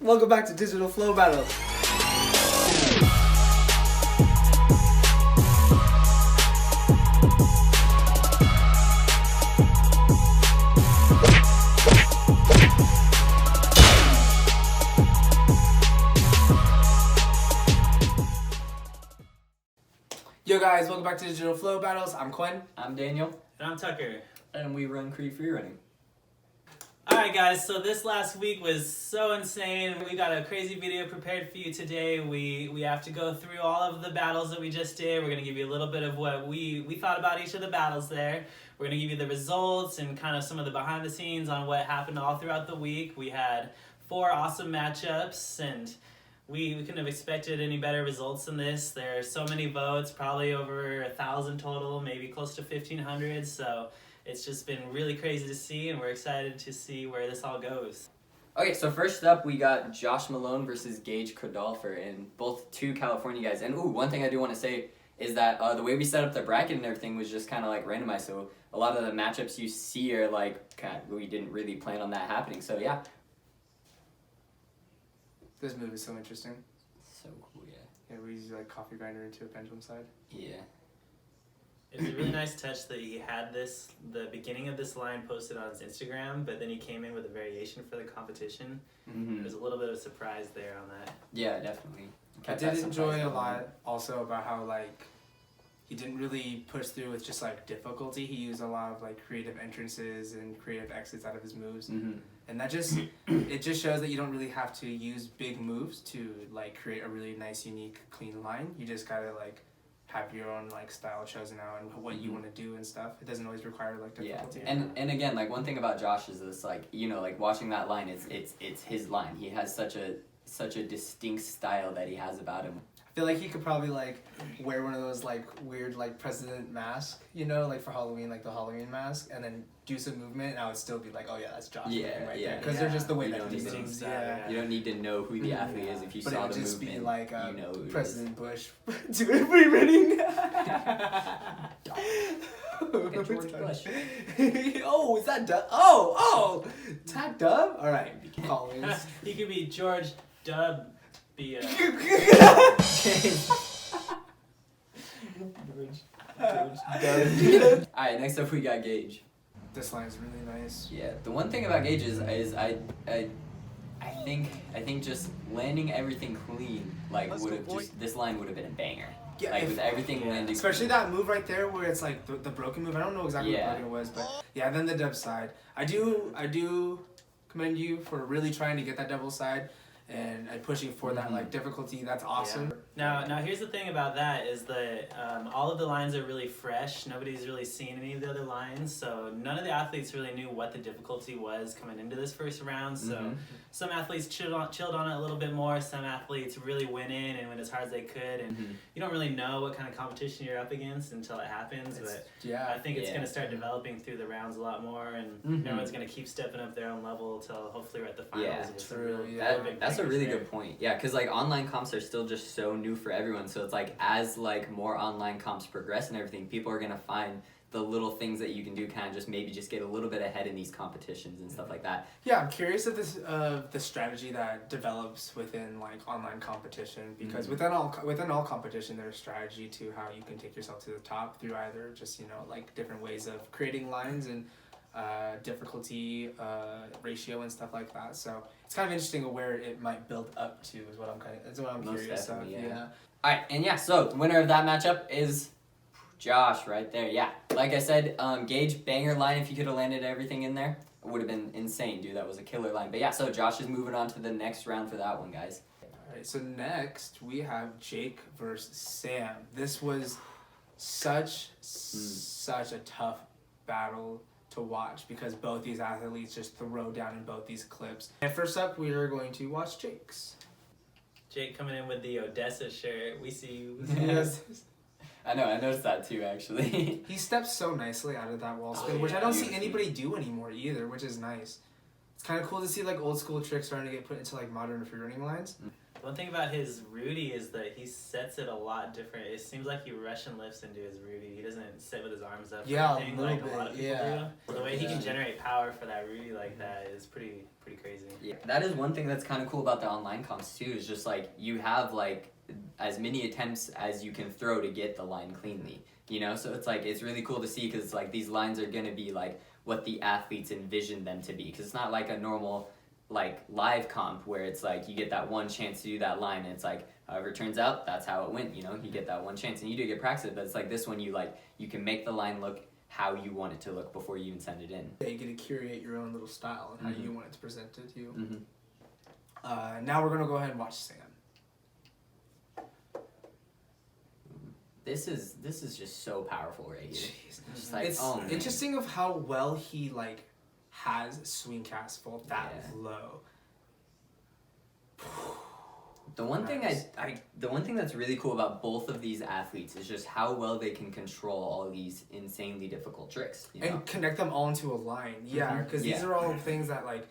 Welcome back to Digital Flow Battles. Yo guys, welcome back to Digital Flow Battles. I'm Quinn. I'm Daniel. And I'm Tucker. And we run Freerunning. Alright guys, so this last week was so insane. We got a crazy video prepared for you today. We have to go through all of the battles that we just did. We're going to give you a little bit of what we thought about each of the battles there. We're going to give you the results and kind of some of the behind the scenes on what happened all throughout the week. We had 4 awesome matchups and we couldn't have expected any better results than this. There are so many votes, probably over 1,000 total, maybe close to 1,500. So it's just been really crazy to see, and we're excited to see where this all goes. Okay, so first up, we got Josh Malone versus Gage Cordolfer, and both 2 California guys. And one thing I do want to say is that the way we set up the bracket and everything was just kind of like randomized. So a lot of the matchups you see are like, we didn't really plan on that happening. So yeah. This move is so interesting. So cool, yeah. Yeah, we use like coffee grinder into a pendulum side. Yeah. It's a really nice touch that he had the beginning of this line posted on his Instagram, but then he came in with a variation for the competition. Mm-hmm. There's a little bit of surprise there on that. Yeah, definitely. I did enjoy a lot also about how like he didn't really push through with just like difficulty. He used a lot of like creative entrances and creative exits out of his moves. Mm-hmm. And that just it just shows that you don't really have to use big moves to like create a really nice, unique, clean line. You just gotta like have your own like style chosen out and what you want to do and stuff. It doesn't always require like difficulty. Yeah, and again, like one thing about Josh is this, like, you know, like watching that line, it's his line. He has such a distinct style that he has about him. I feel like he could probably like wear one of those like weird like president masks, you know, like for Halloween, like the Halloween mask, and then do some movement, and I would still be like, oh yeah, that's Josh. Yeah, right yeah, there, because they're just the way You that don't he need to- moves. Yeah. You don't need to know who the athlete is if you But saw it would the just movement. be like you know who it President Bush doing free-running. Look at George Bush. Oh, is that Dub? Oh, Tag Dub. All right, Collins. He could be George W. Alright, next up we got Gage. This line is really nice. Yeah, the one thing about Gage is I think just landing everything clean would have just this line would have been a banger. Yeah, with everything landing. Especially that move right there where it's like the broken move. I don't know exactly what broken it was, but yeah. Then the dub side. I do commend you for really trying to get that double side and pushing for that like difficulty. That's awesome. Yeah. Now here's the thing about that is that all of the lines are really fresh. Nobody's really seen any of the other lines, so none of the athletes really knew what the difficulty was coming into this first round. So some athletes chilled on it a little bit more. Some athletes really went in and went as hard as they could, and you don't really know what kind of competition you're up against until it happens. But I think it's going to start developing through the rounds a lot more, and everyone's going to keep stepping up their own level until hopefully we're at the finals. Yeah, true. That's a really good point. Yeah, because like online comps are still just so new for everyone, so it's like as like more online comps progress and everything, people are gonna find the little things that you can do, kind of just maybe just get a little bit ahead in these competitions and stuff like that. Yeah, I'm curious of this the strategy that develops within like online competition, because within all competition there's strategy to how you can take yourself to the top through either just like different ways of creating lines and difficulty ratio and stuff like that. So it's kind of interesting where it might build up to is what I'm curious of. Yeah. Alright, and so the winner of that matchup is Josh right there. Yeah, like I said, Gage, banger line. If you could have landed everything in there, it would have been insane, dude. That was a killer line. But yeah, so Josh is moving on to the next round for that one, guys. Alright, so next we have Jake versus Sam. This was such a tough battle to watch because both these athletes just throw down in both these clips. And first up, we are going to watch Jake's. Jake coming in with the Odessa shirt. We see you. Yes. I know, I noticed that too, actually. He steps so nicely out of that wall spin, which I don't see anybody do anymore either, which is nice. It's kind of cool to see like old school tricks starting to get put into like modern free running lines. One thing about his Rudy is that he sets it a lot different. It seems like he Russian lifts into his Rudy. He doesn't sit with his arms up. Yeah, or anything, a little like bit. A lot of people do. So the way he can generate power for that Rudy like that is pretty crazy. Yeah, that is one thing that's kind of cool about the online comps too. Is just like you have like as many attempts as you can throw to get the line cleanly. You know, so it's like it's really cool to see because like these lines are gonna be like what the athletes envision them to be. Because it's not like a normal like live comp where it's like you get that one chance to do that line and it's like however it turns out that's how it went, you know, you get that one chance and you do get practice, but it's like this one you can make the line look how you want it to look before you even send it in. Yeah, you get to curate your own little style and how you want it to present it to you. Mm-hmm. Now we're gonna go ahead and watch Sam. This is just so powerful right here. Jeez. Like, It's interesting of how well he like has swing cast fall that low. The one thing the one thing that's really cool about both of these athletes is just how well they can control all these insanely difficult tricks. You know? And connect them all into a line. Yeah, because these are all things that like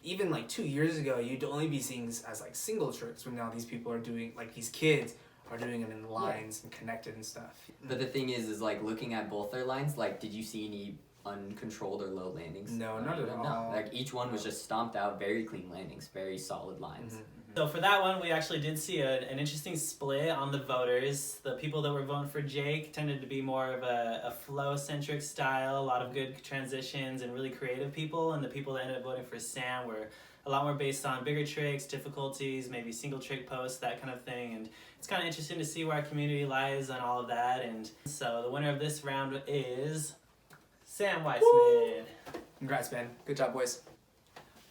even like 2 years ago you'd only be seeing as like single tricks, but now these people are doing like these kids are doing it in lines and connected and stuff. But the thing is like looking at both their lines, like did you see any uncontrolled or low landings? No, not at all. No, like each one was just stomped out, very clean landings, very solid lines. So for that one, we actually did see an interesting split on the voters. The people that were voting for Jake tended to be more of a flow-centric style, a lot of good transitions and really creative people, and the people that ended up voting for Sam were a lot more based on bigger tricks, difficulties, maybe single trick posts, that kind of thing. And it's kind of interesting to see where our community lies on all of that. And so the winner of this round is Sam Weissman. Woo! Congrats, man. Good job, boys.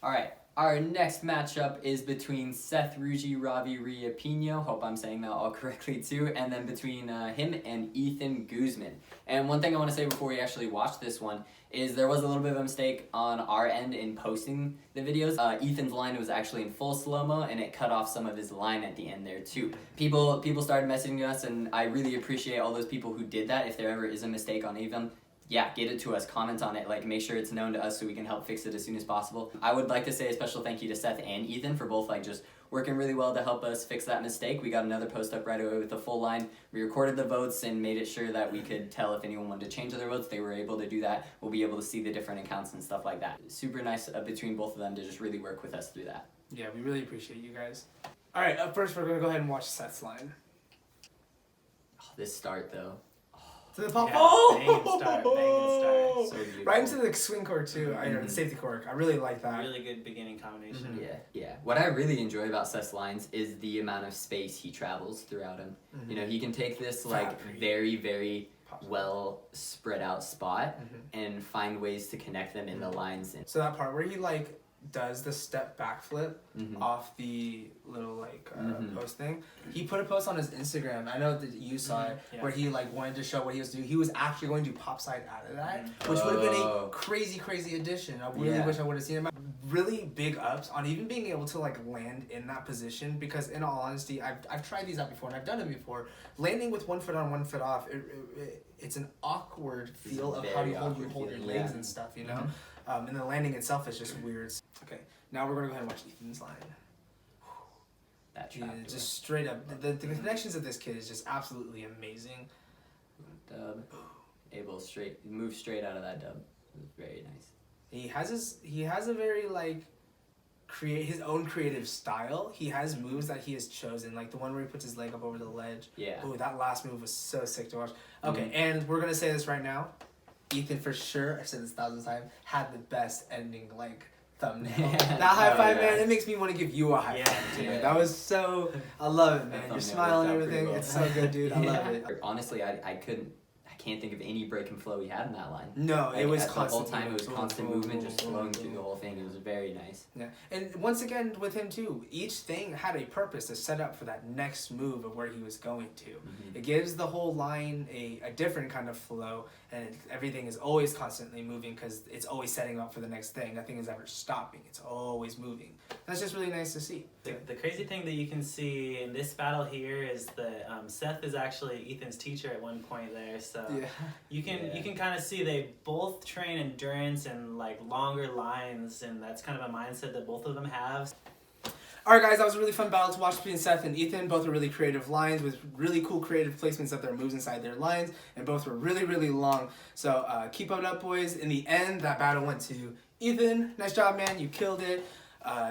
All right. Our next matchup is between Seth Rugi Ravi Riapino, hope I'm saying that all correctly too, and then between him and Ethan Guzman. And one thing I want to say before we actually watch this one is there was a little bit of a mistake on our end in posting the videos. Ethan's line was actually in full slow-mo and it cut off some of his line at the end there too. People started messaging us and I really appreciate all those people who did that. If there ever is a mistake on Ethan, yeah, get it to us, comment on it, like make sure it's known to us so we can help fix it as soon as possible. I would like to say a special thank you to Seth and Ethan for both like just working really well to help us fix that mistake. We got another post up right away with the full line. We recorded the votes and made it sure that we could tell if anyone wanted to change their votes. They were able to do that. We'll be able to see the different accounts and stuff like that. Super nice between both of them to just really work with us through that. Yeah, we really appreciate you guys. All right, up first we're going to go ahead and watch Seth's line. Oh, this start though. To the pop. Yeah, Oh! banging start. So beautiful. Right into the swing cork too. I know the safety cork. I really like that. Really good beginning combination. Yeah. What I really enjoy about Seth's lines is the amount of space he travels throughout them. You know, he can take this like very, very well spread out spot and find ways to connect them in the lines. So that part where he like does the step backflip off the little like post thing. He put a post on his Instagram. I know that you saw it where he like wanted to show what he was doing. He was actually going to pop side out of that, which would have been a crazy addition. I really wish I would have seen him. Really big ups on even being able to like land in that position because in all honesty, I've tried these out before and I've done it before. Landing with 1 foot on 1 foot off, it's an awkward feel of how you hold your legs and stuff, you know. And the landing itself is just weird. Okay, now we're gonna go ahead and watch Ethan's line. That just straight up, the connections of this kid is just absolutely amazing. Dub, move straight out of that dub. It was very nice. He has a very like his own creative style. He has moves that he has chosen, like the one where he puts his leg up over the ledge. Yeah. Oh, that last move was so sick to watch. Okay, and we're gonna say this right now. Ethan, for sure, I've said this 1,000 times, had the best ending, like, thumbnail. That high five, man, it makes me want to give you a high five, dude. That was so, I love it, man. You're smiling and everything. Well. It's so good, dude. I love it. Honestly, I can't think of any break and flow he had in that line. No, like, it was constant. The whole time it was constant movement, just flowing through the whole thing. It was very nice. Yeah, and once again with him too, each thing had a purpose to set up for that next move of where he was going to. It gives the whole line a different kind of flow, and everything is always constantly moving because it's always setting up for the next thing. Nothing is ever stopping. It's always moving. That's just really nice to see. The crazy thing that you can see in this battle here is that Seth is actually Ethan's teacher at one point there, so you can kind of see they both train endurance and like longer lines, and that's kind of a mindset that both of them have. Alright guys, that was a really fun battle to watch between Seth and Ethan. Both are really creative lines with really cool creative placements of their moves inside their lines, and both were really, really long. So keep it up, boys. In the end, that battle went to Ethan. Nice job, man. You killed it.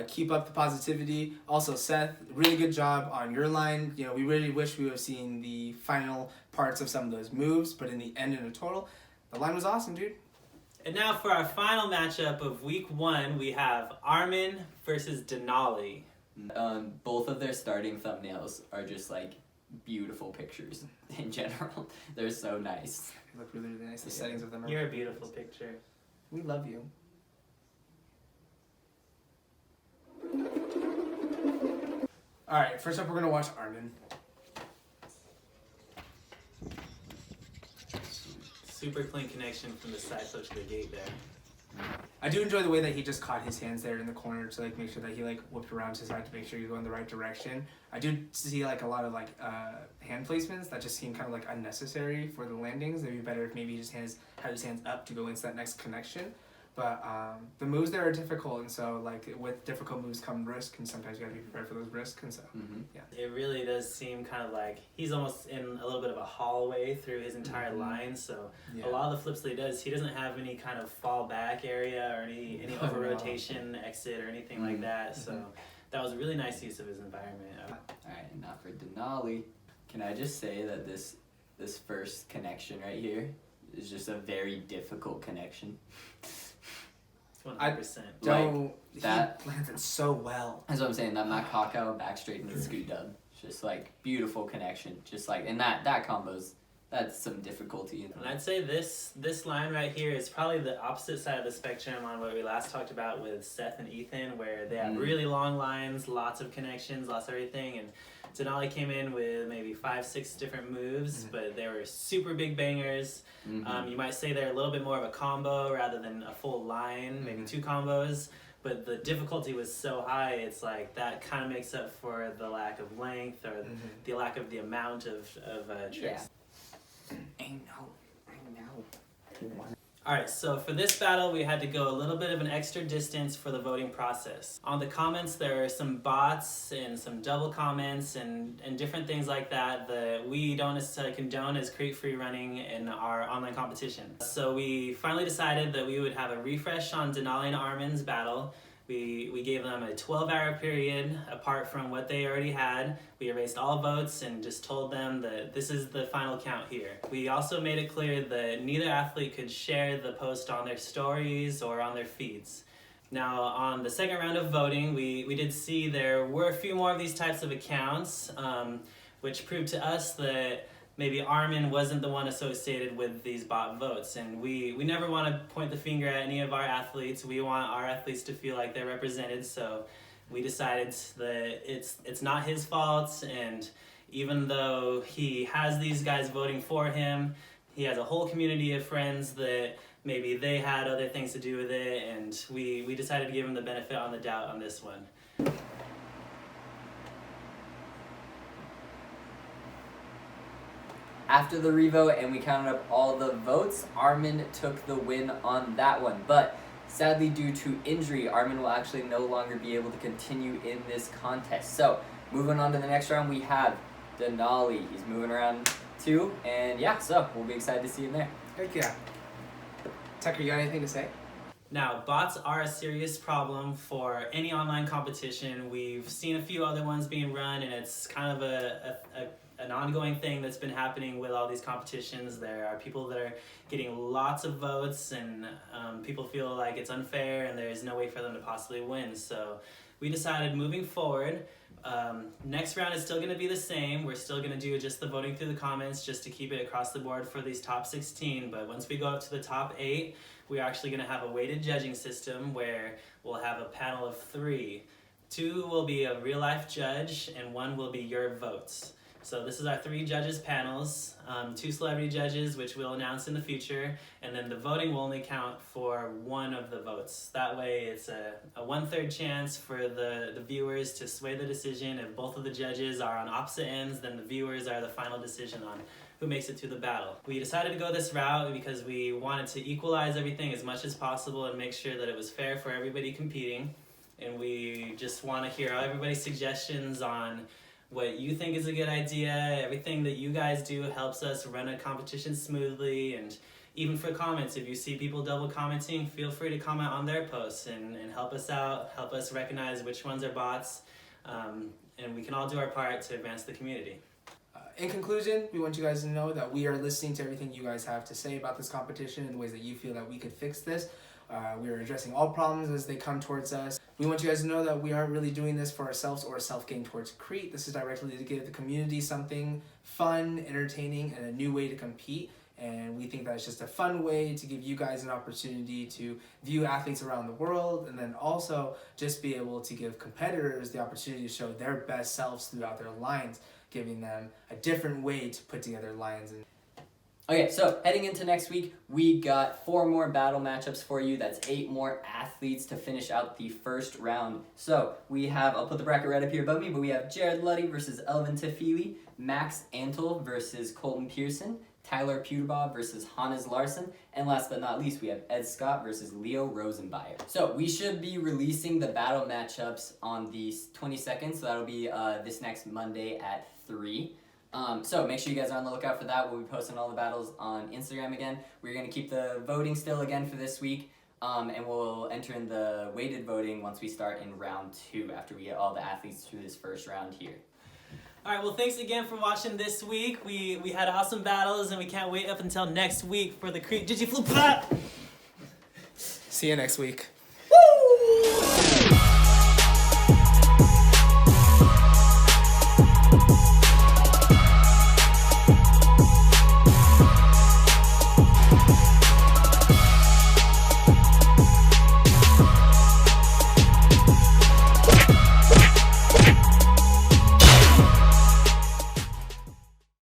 Keep up the positivity. Also, Seth, really good job on your line. You know, we really wish we would have seen the final parts of some of those moves, but in the end, in a total, the line was awesome, dude. And now for our final matchup of week 1, we have Armin versus Denali. Both of their starting thumbnails are just like beautiful pictures in general. They're so nice. They look really, really nice. The settings of them are... You're a beautiful picture. We love you. Alright, first up we're going to watch Armin. Super clean connection from the side switch to the gate there. I do enjoy the way that he just caught his hands there in the corner to like make sure that he like whipped around to his side to make sure you go in the right direction. I do see like a lot of like hand placements that just seem kind of like unnecessary for the landings. It'd be better if maybe he just had his hands up to go into that next connection. But the moves there are difficult, and so like with difficult moves come risk, and sometimes you gotta be prepared for those risks, and so yeah. It really does seem kind of like he's almost in a little bit of a hallway through his entire line, so a lot of the flips that he does, he doesn't have any kind of fall back area or any over rotation exit or anything like that, so that was a really nice use of his environment. Alright, and now for Denali. Can I just say that this first connection right here is just a very difficult connection. 100%. He that landed so well. That's what I'm saying. That Mac Hawkow back straight into the scoot dub. Just like beautiful connection. Just like, and that combos, that's some difficulty. And I'd say this line right here is probably the opposite side of the spectrum on what we last talked about with Seth and Ethan, where they have really long lines, lots of connections, lots of everything, and Denali came in with maybe 5-6 different moves, but they were super big bangers. You might say they're a little bit more of a combo rather than a full line, maybe 2 combos, but the difficulty was so high, it's like that kind of makes up for the lack of length or the lack of the amount of tricks. I know. Alright, so for this battle we had to go a little bit of an extra distance for the voting process. On the comments there are some bots and some double comments and different things like that that we don't necessarily condone as Create Free Running in our online competition. So we finally decided that we would have a refresh on Denali and Armin's battle. We gave them a 12-hour period apart from what they already had. We erased all votes and just told them that this is the final count here. We also made it clear that neither athlete could share the post on their stories or on their feeds. Now, on the second round of voting, we did see there were a few more of these types of accounts, which proved to us that maybe Armin wasn't the one associated with these bot votes, and we never want to point the finger at any of our athletes. We want our athletes to feel like they're represented, so we decided that it's not his fault, and even though he has these guys voting for him, he has a whole community of friends that maybe they had other things to do with it, and we decided to give him the benefit on the doubt on this one. After the revote and we counted up all the votes, Armin took the win on that one. But sadly, due to injury, Armin will actually no longer be able to continue in this contest. So, moving on to the next round, we have Denali. He's moving around too, and yeah, so we'll be excited to see him there. Heck yeah. Tucker, you got anything to say? Now, bots are a serious problem for any online competition. We've seen a few other ones being run, and it's kind of an ongoing thing that's been happening with all these competitions. There are people that are getting lots of votes, and people feel like it's unfair and there's no way for them to possibly win. So we decided moving forward, next round is still going to be the same. We're still going to do just the voting through the comments just to keep it across the board for these top 16. But once we go up to the top 8, we're actually going to have a weighted judging system where we'll have a panel of 3. 2 will be a real-life judge, and 1 will be your votes. So this is our 3 judges panels, 2 celebrity judges, which we'll announce in the future, and then the voting will only count for 1 of the votes. That way it's a 1/3 chance for the viewers to sway the decision. If both of the judges are on opposite ends, then the viewers are the final decision on who makes it to the battle. We decided to go this route because we wanted to equalize everything as much as possible and make sure that it was fair for everybody competing. and we just want to hear everybody's suggestions on what you think is a good idea. Everything that you guys do helps us run a competition smoothly, and even for comments, if you see people double commenting, feel free to comment on their posts and help us out, help us recognize which ones are bots, and we can all do our part to advance the community. In conclusion, we want you guys to know that we are listening to everything you guys have to say about this competition and the ways that you feel that we could fix this. We are addressing all problems as they come towards us. We want you guys to know that we aren't really doing this for ourselves or self-gain towards Crete. This is directly to give the community something fun, entertaining, and a new way to compete. And we think that's just a fun way to give you guys an opportunity to view athletes around the world, and then also just be able to give competitors the opportunity to show their best selves throughout their lines, giving them a different way to put together lines. Okay, so heading into next week, we got 4 more battle matchups for you. That's 8 more athletes to finish out the first round. So we have, I'll put the bracket right up here above me, but we have Jared Luddy versus Elvin Tafili, Max Antle versus Colton Pearson, Tyler Puterbaugh versus Hannes Larson, and last but not least, we have Ed Scott versus Leo Rosenbayer. So we should be releasing the battle matchups on the 22nd, so that'll be this next Monday at 3. So make sure you guys are on the lookout for that. We'll be posting all the battles on Instagram again. We're going to keep the voting still again for this week, and we'll enter in the weighted voting once we start in round 2 after we get all the athletes through this first round here. All right, well, thanks again for watching this week. We had awesome battles, and we can't wait up until next week for the Crete Digiflu. See you next week. Woo!